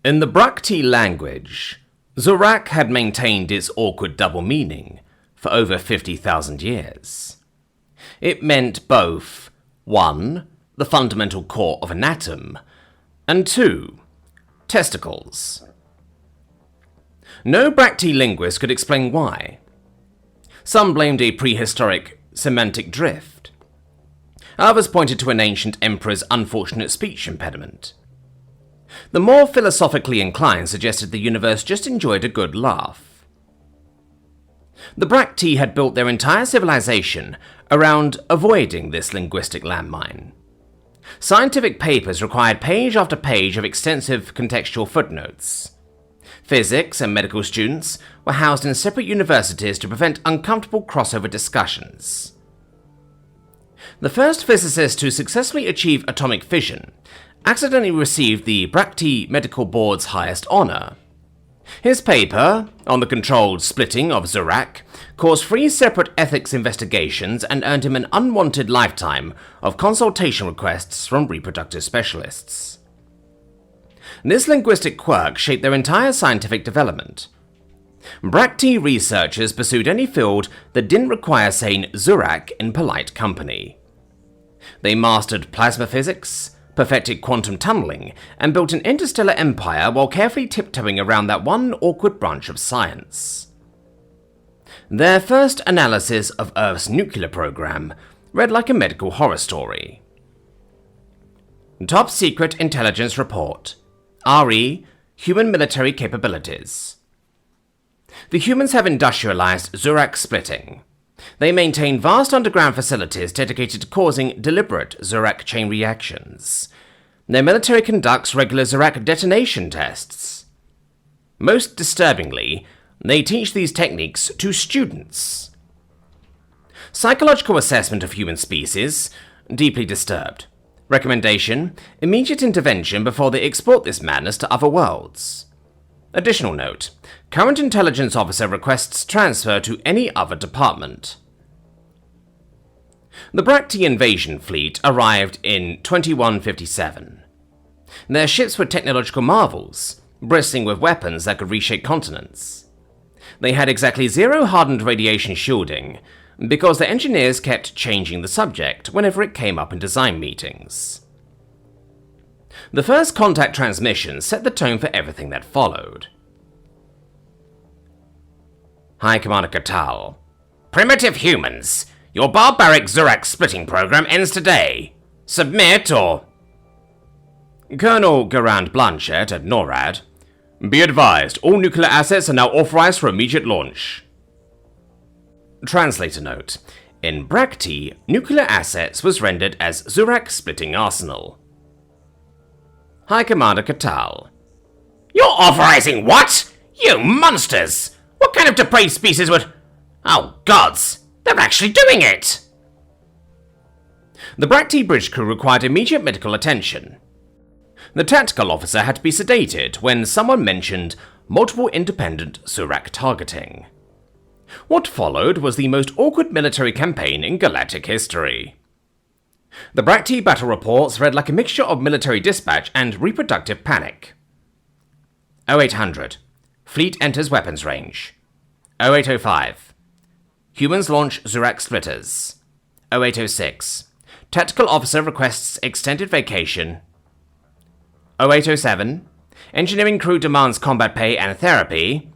In the Brakti language, Zur'ak had maintained its awkward double meaning for over 50,000 years. It meant both 1. The fundamental core of an atom, and 2. Testicles. No Brakti linguist could explain why. Some blamed a prehistoric semantic drift. Others pointed to an ancient emperor's unfortunate speech impediment. The more philosophically inclined suggested the universe just enjoyed a good laugh. The Brakti had built their entire civilization around avoiding this linguistic landmine. Scientific papers required page after page of extensive contextual footnotes. Physics and medical students were housed in separate universities to prevent uncomfortable crossover discussions. The first physicist to successfully achieve atomic fission accidentally received the Brakti Medical Board's highest honor. His paper on the controlled splitting of Zur'ak caused 3 separate ethics investigations and earned him an unwanted lifetime of consultation requests from reproductive specialists. This linguistic quirk shaped their entire scientific development. Brakti researchers pursued any field that didn't require saying Zur'ak in polite company. They mastered plasma physics, perfected quantum tunneling, and built an interstellar empire while carefully tiptoeing around that one awkward branch of science. Their first analysis of Earth's nuclear program read like a medical horror story. Top Secret Intelligence Report. RE, Human Military Capabilities. The humans have industrialized Zur'ak splitting. They maintain vast underground facilities dedicated to causing deliberate Zur'ak chain reactions. Their military conducts regular Zur'ak detonation tests. Most disturbingly, they teach these techniques to students. Psychological assessment of human species, deeply disturbed. Recommendation, immediate intervention before they export this madness to other worlds. Additional note, current intelligence officer requests transfer to any other department. The Brakti invasion fleet arrived in 2157. Their ships were technological marvels, bristling with weapons that could reshape continents. They had exactly 0 hardened radiation shielding, because the engineers kept changing the subject whenever it came up in design meetings. The first contact transmission set the tone for everything that followed. High Commander Katal. Primitive humans, your barbaric Zur'ak splitting program ends today. Submit or... Colonel Garand Blanchett at NORAD. Be advised, all nuclear assets are now authorized for immediate launch. Translator note. In Brakti, nuclear assets was rendered as Zur'ak splitting arsenal. High Commander Katal. You're authorizing what? You monsters! What kind of depraved species would... Oh gods, they're actually doing it! The Brakti bridge crew required immediate medical attention. The tactical officer had to be sedated when someone mentioned multiple independent Zur'ak targeting. What followed was the most awkward military campaign in galactic history. The Brakti battle reports read like a mixture of military dispatch and reproductive panic. 0800. Fleet enters weapons range. 0805. Humans launch Zur'ak splitters. 0806. Tactical officer requests extended vacation. 0807. Engineering crew demands combat pay and therapy.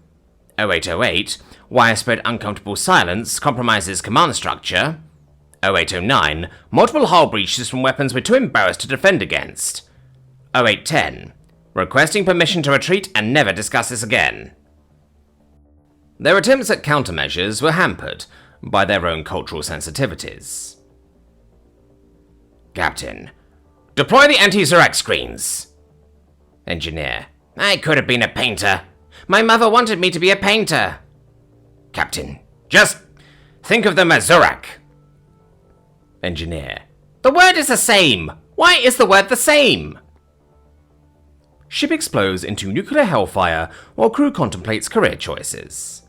0808. Widespread uncomfortable silence compromises command structure. 0809. Multiple hull breaches from weapons we're too embarrassed to defend against. 0810. Requesting permission to retreat and never discuss this again. Their attempts at countermeasures were hampered by their own cultural sensitivities. Captain. Deploy the anti-Zur'ak screens. Engineer. I could have been a painter. My mother wanted me to be a painter. Captain. Just think of them as Zur'ak. Engineer. The word is the same. Why is the word the same? Ship explodes into nuclear hellfire while crew contemplates career choices.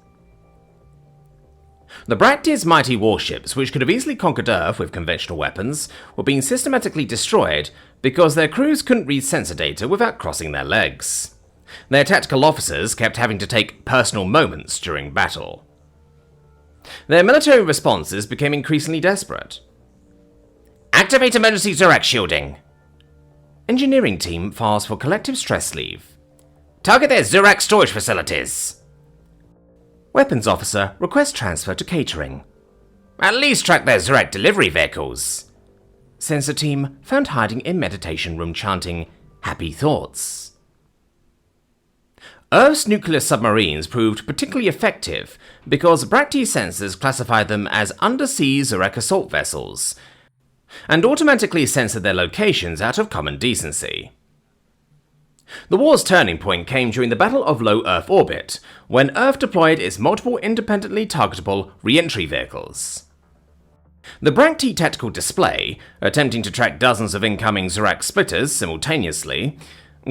The Brakti's mighty warships, which could have easily conquered Earth with conventional weapons, were being systematically destroyed because their crews couldn't read sensor data without crossing their legs. Their tactical officers kept having to take personal moments during battle. Their military responses became increasingly desperate. Activate emergency Zur'ak shielding. Engineering team files for collective stress leave. Target their Zur'ak storage facilities. Weapons officer requests transfer to catering. At least track their Zur'ak delivery vehicles. Sensor team found hiding in meditation room chanting happy thoughts. Earth's nuclear submarines proved particularly effective because Brakti sensors classified them as undersea Zur'ak assault vessels and automatically censored their locations out of common decency. The war's turning point came during the Battle of Low Earth Orbit, when Earth deployed its multiple independently targetable re-entry vehicles. The Brakti tactical display, attempting to track dozens of incoming Zur'ak splitters simultaneously,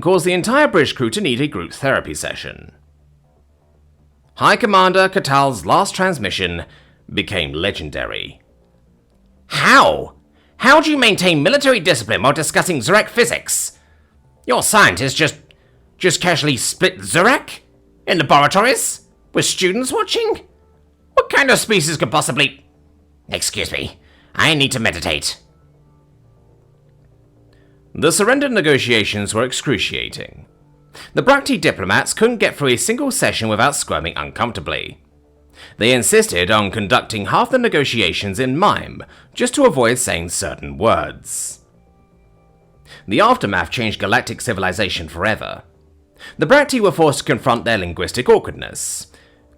caused the entire bridge crew to need a group therapy session. High Commander Katal's last transmission became legendary. How? How do you maintain military discipline while discussing Zur'ak physics? Your scientists just casually split Zur'ak? In laboratories? With students watching? What kind of species could possibly... Excuse me, I need to meditate. The surrender negotiations were excruciating. The Brakti diplomats couldn't get through a single session without squirming uncomfortably. They insisted on conducting half the negotiations in mime, just to avoid saying certain words. The aftermath changed galactic civilization forever. The Brakti were forced to confront their linguistic awkwardness.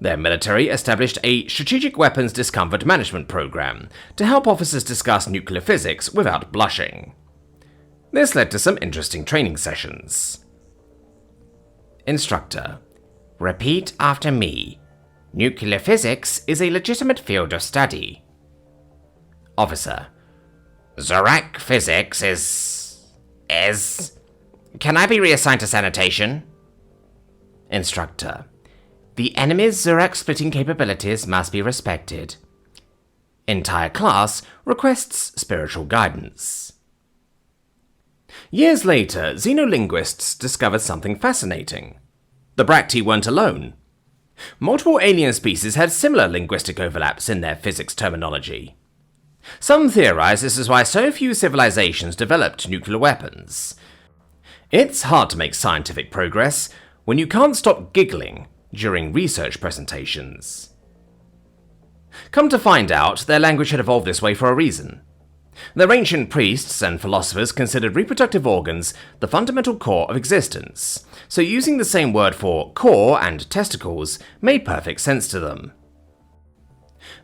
Their military established a strategic weapons discomfort management program to help officers discuss nuclear physics without blushing. This led to some interesting training sessions. Instructor: repeat after me. Nuclear physics is a legitimate field of study. Officer: Zur'ak physics is... Can I be reassigned to sanitation? Instructor: the enemy's Zur'ak splitting capabilities must be respected. Entire class requests spiritual guidance. Years later, xenolinguists discovered something fascinating. The Brakti weren't alone. Multiple alien species had similar linguistic overlaps in their physics terminology. Some theorize this is why so few civilizations developed nuclear weapons. It's hard to make scientific progress when you can't stop giggling during research presentations. Come to find out, their language had evolved this way for a reason. Their ancient priests and philosophers considered reproductive organs the fundamental core of existence, so using the same word for core and testicles made perfect sense to them.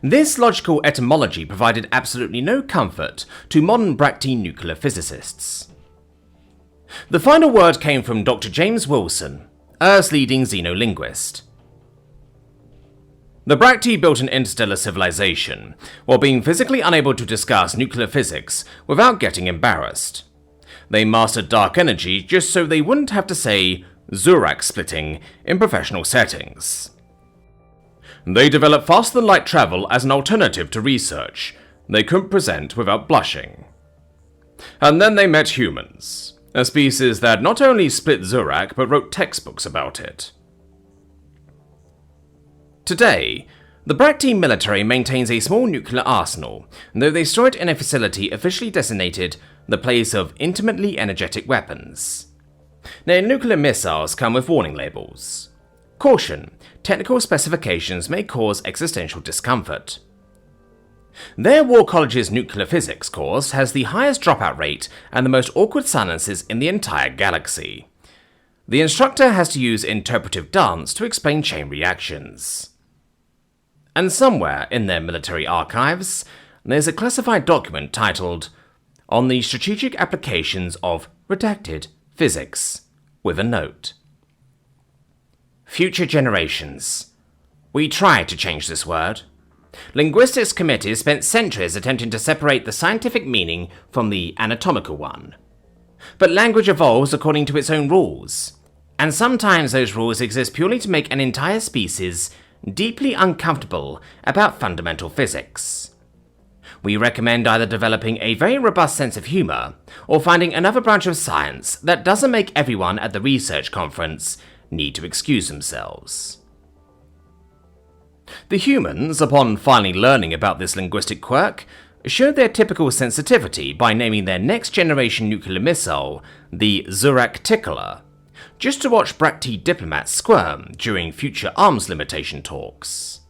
This logical etymology provided absolutely no comfort to modern Brakti nuclear physicists. The final word came from Dr. James Wilson, Earth's leading xenolinguist. The Brakti built an interstellar civilization, while being physically unable to discuss nuclear physics without getting embarrassed. They mastered dark energy just so they wouldn't have to say Zur'ak splitting in professional settings. They developed faster-than-light travel as an alternative to research they couldn't present without blushing. And then they met humans, a species that not only split Zur'ak but wrote textbooks about it. Today, the Brakti military maintains a small nuclear arsenal, though they store it in a facility officially designated the place of intimately energetic weapons. Their nuclear missiles come with warning labels. Caution, technical specifications may cause existential discomfort. Their War College's nuclear physics course has the highest dropout rate and the most awkward silences in the entire galaxy. The instructor has to use interpretive dance to explain chain reactions. And somewhere in their military archives, there's a classified document titled On the Strategic Applications of Redacted Physics, with a note. Future generations. We tried to change this word. Linguistics committees spent centuries attempting to separate the scientific meaning from the anatomical one. But language evolves according to its own rules, and sometimes those rules exist purely to make an entire species deeply uncomfortable about fundamental physics. We recommend either developing a very robust sense of humor, or finding another branch of science that doesn't make everyone at the research conference need to excuse themselves. The humans, upon finally learning about this linguistic quirk, showed their typical sensitivity by naming their next-generation nuclear missile the Zur'ak tickler, just to watch Brakti diplomats squirm during future arms limitation talks.